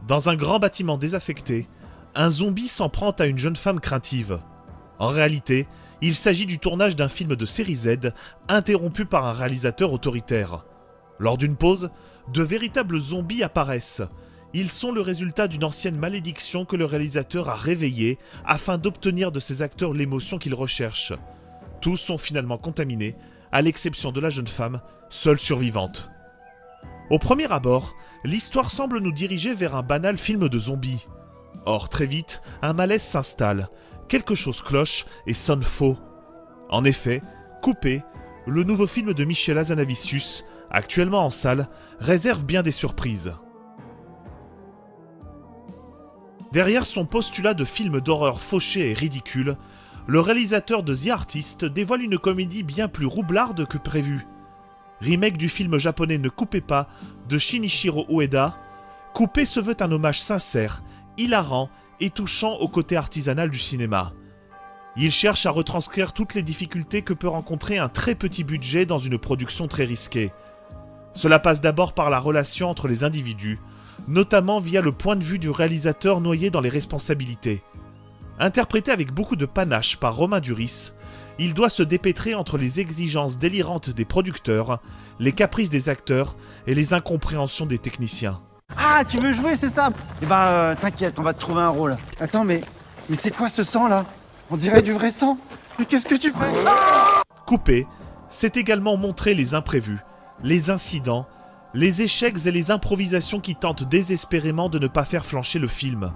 Dans un grand bâtiment désaffecté, un zombie s'en prend à une jeune femme craintive. En réalité, il s'agit du tournage d'un film de série Z, interrompu par un réalisateur autoritaire. Lors d'une pause, de véritables zombies apparaissent. Ils sont le résultat d'une ancienne malédiction que le réalisateur a réveillée afin d'obtenir de ses acteurs l'émotion qu'ils recherchent. Tous sont finalement contaminés, à l'exception de la jeune femme, seule survivante. Au premier abord, l'histoire semble nous diriger vers un banal film de zombies. Or, très vite, un malaise s'installe, quelque chose cloche et sonne faux. En effet, Coupé, le nouveau film de Michel Hazanavicius, actuellement en salle, réserve bien des surprises. Derrière son postulat de film d'horreur fauché et ridicule, le réalisateur de The Artist dévoile une comédie bien plus roublarde que prévu. Remake du film japonais Ne coupez pas de Shinichiro Ueda, Coupé se veut un hommage sincère, hilarant et touchant au côté artisanal du cinéma. Il cherche à retranscrire toutes les difficultés que peut rencontrer un très petit budget dans une production très risquée. Cela passe d'abord par la relation entre les individus, notamment via le point de vue du réalisateur noyé dans les responsabilités. Interprété avec beaucoup de panache par Romain Duris, il doit se dépêtrer entre les exigences délirantes des producteurs, les caprices des acteurs et les incompréhensions des techniciens. Ah, tu veux jouer, c'est ça? Eh ben, t'inquiète, on va te trouver un rôle. Attends, mais c'est quoi ce sang, là? On dirait du vrai sang. Mais qu'est-ce que tu fais? Coupé, c'est également montrer les imprévus, les incidents, les échecs et les improvisations qui tentent désespérément de ne pas faire flancher le film.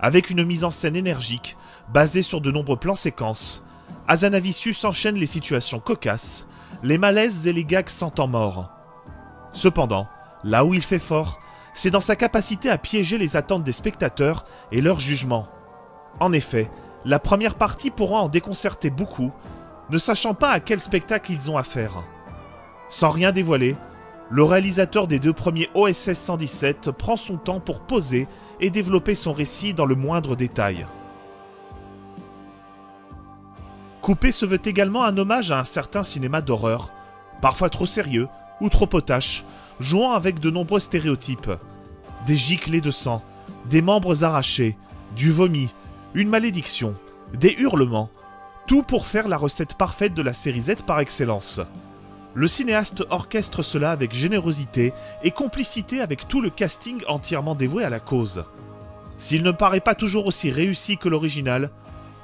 Avec une mise en scène énergique, basée sur de nombreux plans séquences, Hazanavicius enchaîne les situations cocasses, les malaises et les gags sans temps mort. Cependant, là où il fait fort, c'est dans sa capacité à piéger les attentes des spectateurs et leur jugement. En effet, la première partie pourra en déconcerter beaucoup, ne sachant pas à quel spectacle ils ont affaire. Sans rien dévoiler, le réalisateur des deux premiers OSS 117 prend son temps pour poser et développer son récit dans le moindre détail. Coupé se veut également un hommage à un certain cinéma d'horreur, parfois trop sérieux ou trop potache, jouant avec de nombreux stéréotypes. Des giclées de sang, des membres arrachés, du vomi, une malédiction, des hurlements, tout pour faire la recette parfaite de la série Z par excellence. Le cinéaste orchestre cela avec générosité et complicité avec tout le casting entièrement dévoué à la cause. S'il ne paraît pas toujours aussi réussi que l'original,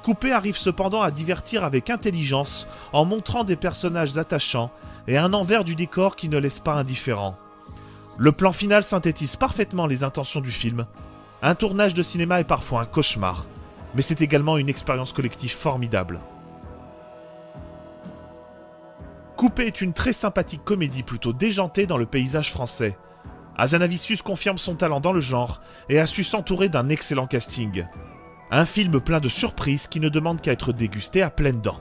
Coupé arrive cependant à divertir avec intelligence en montrant des personnages attachants et un envers du décor qui ne laisse pas indifférent. Le plan final synthétise parfaitement les intentions du film. Un tournage de cinéma est parfois un cauchemar, mais c'est également une expérience collective formidable. Coupé est une très sympathique comédie plutôt déjantée dans le paysage français. Hazanavicius confirme son talent dans le genre et a su s'entourer d'un excellent casting. Un film plein de surprises qui ne demande qu'à être dégusté à pleines dents.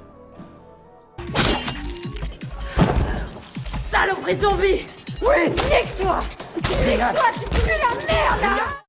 Saloperie zombie! Oui! Nique-toi! Nique-toi, tu pues la merde là!